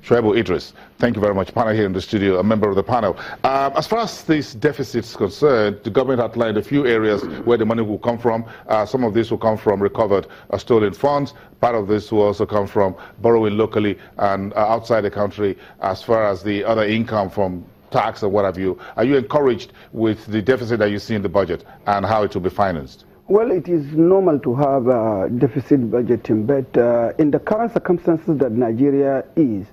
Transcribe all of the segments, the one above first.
Shoaib Idris. Thank you very much. Panel here in the studio, a member of the panel. As far as this deficit is concerned, the government outlined a few areas where the money will come from. Some of this will come from recovered or stolen funds. Part of this will also come from borrowing locally and outside the country, as far as the other income from tax or what have you. Are you encouraged with the deficit that you see in the budget and how it will be financed? Well, it is normal to have a deficit budgeting, but in the current circumstances that Nigeria is,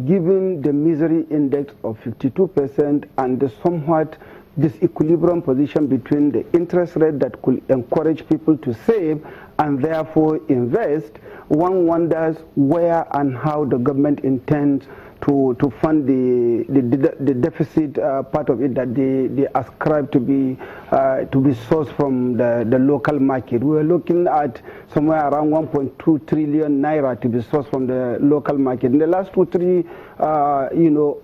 given the misery index of 52% and the somewhat disequilibrium position between the interest rate that could encourage people to save and therefore invest, one wonders where and how the government intends to fund the deficit part of it that they ascribe to be sourced from the local market. We are looking at somewhere around 1.2 trillion naira to be sourced from the local market. In the last 2-3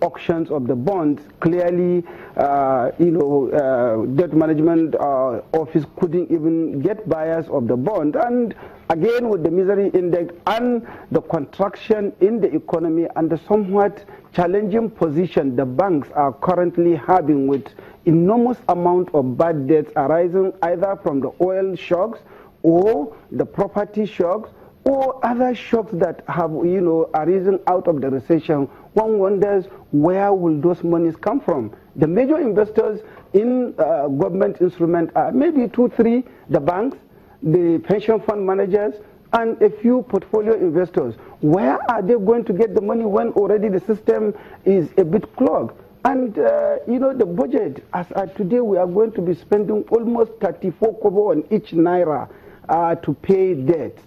auctions of the bonds, clearly debt management office couldn't even get buyers of the bond. And again, with the misery index and the contraction in the economy and the somewhat challenging position the banks are currently having with enormous amount of bad debts arising either from the oil shocks or the property shocks or other shocks that have arisen out of the recession, one wonders where will those monies come from. The major investors in government instruments are maybe 2-3, the banks, the pension fund managers, and a few portfolio investors. Where are they going to get the money when already the system is a bit clogged? And the budget, as at today, we are going to be spending almost 34 kobo on each naira to pay debts.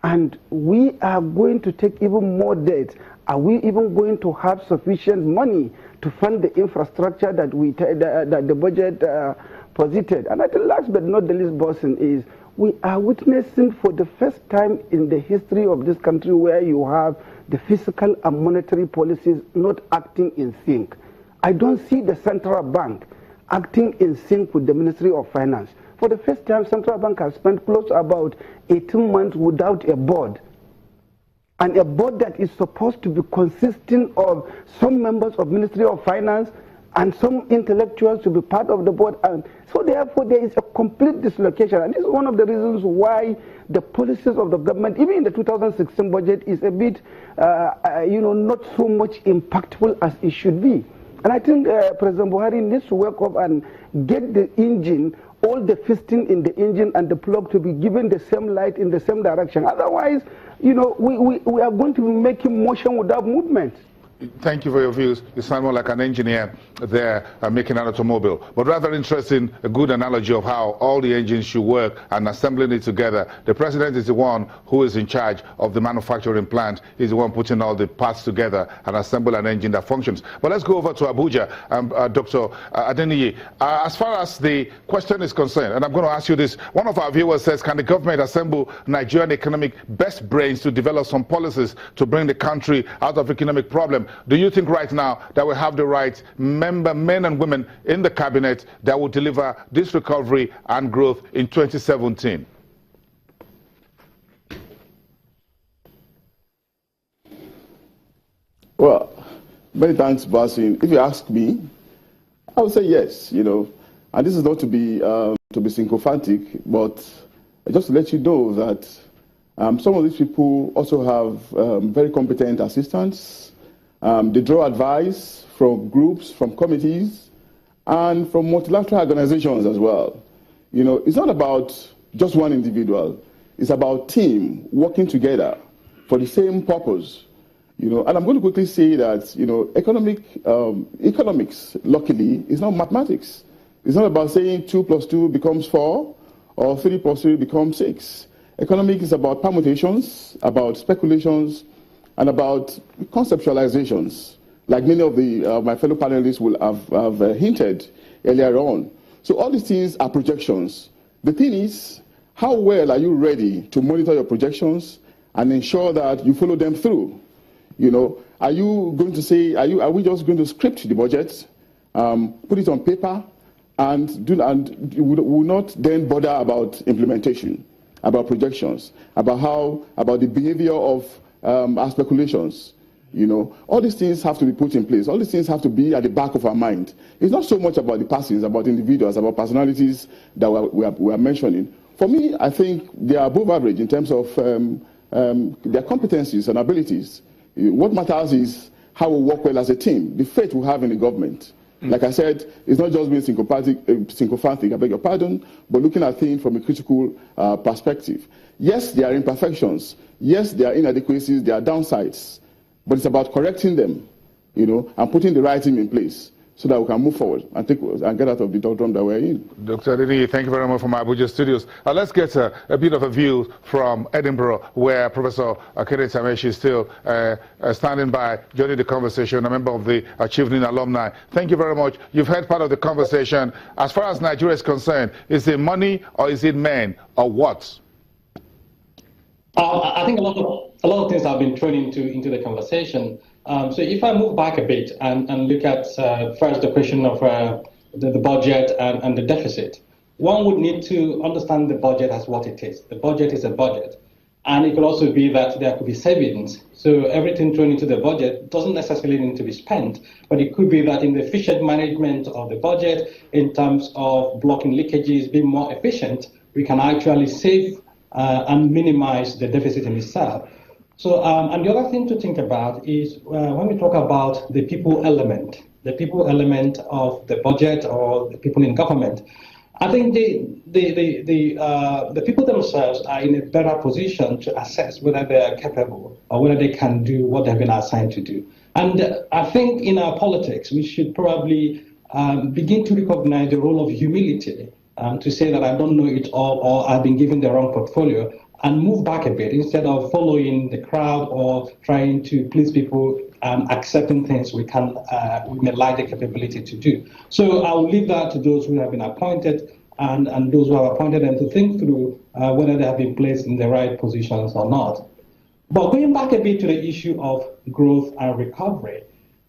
And we are going to take even more debt. Are we even going to have sufficient money to fund the infrastructure that that the budget posited? And at the last but not the least, Boston, is we are witnessing for the first time in the history of this country where you have the fiscal and monetary policies not acting in sync. I don't see the central bank acting in sync with the Ministry of Finance. For the first time, central bank has spent close to about 18 months without a board. And a board that is supposed to be consisting of some members of Ministry of Finance and some intellectuals to be part of the board. And so therefore there is a complete dislocation. And this is one of the reasons why the policies of the government, even in the 2016 budget, is a bit, not so much impactful as it should be. And I think President Buhari needs to wake up and get the engine, all the piston in the engine and the plug to be given the same light in the same direction. Otherwise, we are going to be making motion without movement. Thank you for your views. You sound more like an engineer there making an automobile. But rather interesting, a good analogy of how all the engines should work and assembling it together. The president is the one who is in charge of the manufacturing plant. He's the one putting all the parts together and assemble an engine that functions. But let's go over to Abuja, Dr. Adeniyi. As far as the question is concerned, and I'm going to ask you this, one of our viewers says, can the government assemble Nigerian economic best brains to develop some policies to bring the country out of economic problem? Do you think right now that we have the right men and women in the cabinet that will deliver this recovery and growth in 2017? Well, many thanks, Basim. If you ask me, I would say yes, and this is not to be sycophantic, but just to let you know that some of these people also have very competent assistants. They draw advice from groups, from committees, and from multilateral organizations as well. It's not about just one individual. It's about team working together for the same purpose. And I'm going to quickly say that, economics, luckily, is not mathematics. It's not about saying 2 + 2 becomes 4 or 3 + 3 becomes 6. Economics is about permutations, about speculations, and about conceptualizations, like many of my fellow panelists will have hinted earlier on. So all these things are projections. The thing is, how well are you ready to monitor your projections and ensure that you follow them through? Are you going to say, are we just going to script the budget, put it on paper, and will not then bother about implementation, about projections, about the behavior of our speculations? You know, all these things have to be put in place. All these things have to be at the back of our mind. It's not so much about the persons, it's about individuals, about personalities that we are mentioning. For me, I think they are above average in terms of their competencies and abilities. What matters is how we work well as a team, the faith we have in the government. Like I said, it's not just being sycophantic, I beg your pardon, but looking at things from a critical perspective. Yes, there are imperfections. Yes, there are inadequacies, there are downsides. But it's about correcting them, you know, and putting the right team in place so that we can move forward and get out of the doldrum that we're in. Dr. Adeniyi, thank you very much from Abuja studios. Let's get a bit of a view from Edinburgh, where Professor Akere Tameshi is still standing by, joining the conversation, a member of the Achieving alumni. Thank you very much. You've heard part of the conversation. As far as Nigeria is concerned, is it money or is it men or what? I think a lot of things have been thrown into the conversation. So if I move back a bit and look at first the question of the budget and the deficit, one would need to understand the budget as what it is. The budget is a budget. And it could also be that there could be savings. So everything thrown into the budget doesn't necessarily need to be spent, but it could be that in the efficient management of the budget, in terms of blocking leakages, being more efficient, we can actually save and minimize the deficit in itself. So, and the other thing to think about is when we talk about the people element of the budget or the people in government, I think the people themselves are in a better position to assess whether they are capable or whether they can do what they've been assigned to do. And I think in our politics, we should probably begin to recognize the role of humility. To say that I don't know it all or I've been given the wrong portfolio, and move back a bit instead of following the crowd or trying to please people and accepting things we may lack the capability to do. So I will leave that to those who have been appointed and those who have appointed them to think through whether they have been placed in the right positions or not. But going back a bit to the issue of growth and recovery,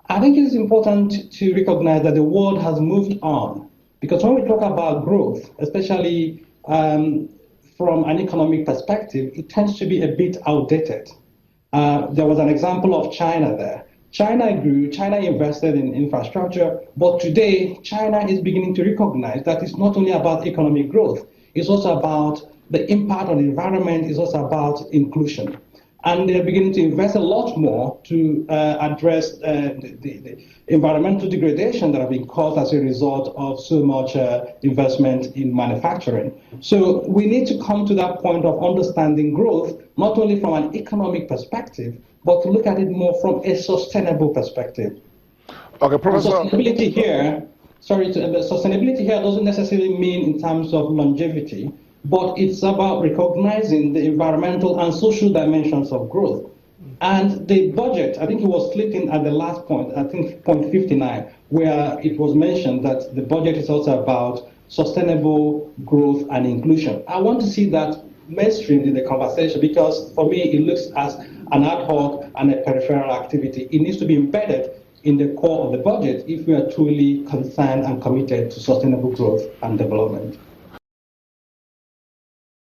I think it's important to recognize that the world has moved on. Because when we talk about growth, especially from an economic perspective, it tends to be a bit outdated. There was an example of China there. China grew, China invested in infrastructure, but today China is beginning to recognize that it's not only about economic growth, it's also about the impact on the environment, it's also about inclusion. And they're beginning to invest a lot more to address the environmental degradation that have been caused as a result of so much investment in manufacturing. So we need to come to that point of understanding growth, not only from an economic perspective, but to look at it more from a sustainable perspective. Okay, Professor. Sustainability here doesn't necessarily mean in terms of longevity, but it's about recognizing the environmental and social dimensions of growth. And the budget, I think it was slipped in at the last point, I think point 59, where it was mentioned that the budget is also about sustainable growth and inclusion. I want to see that mainstreamed in the conversation because for me it looks as an ad hoc and a peripheral activity. It needs to be embedded in the core of the budget if we are truly concerned and committed to sustainable growth and development.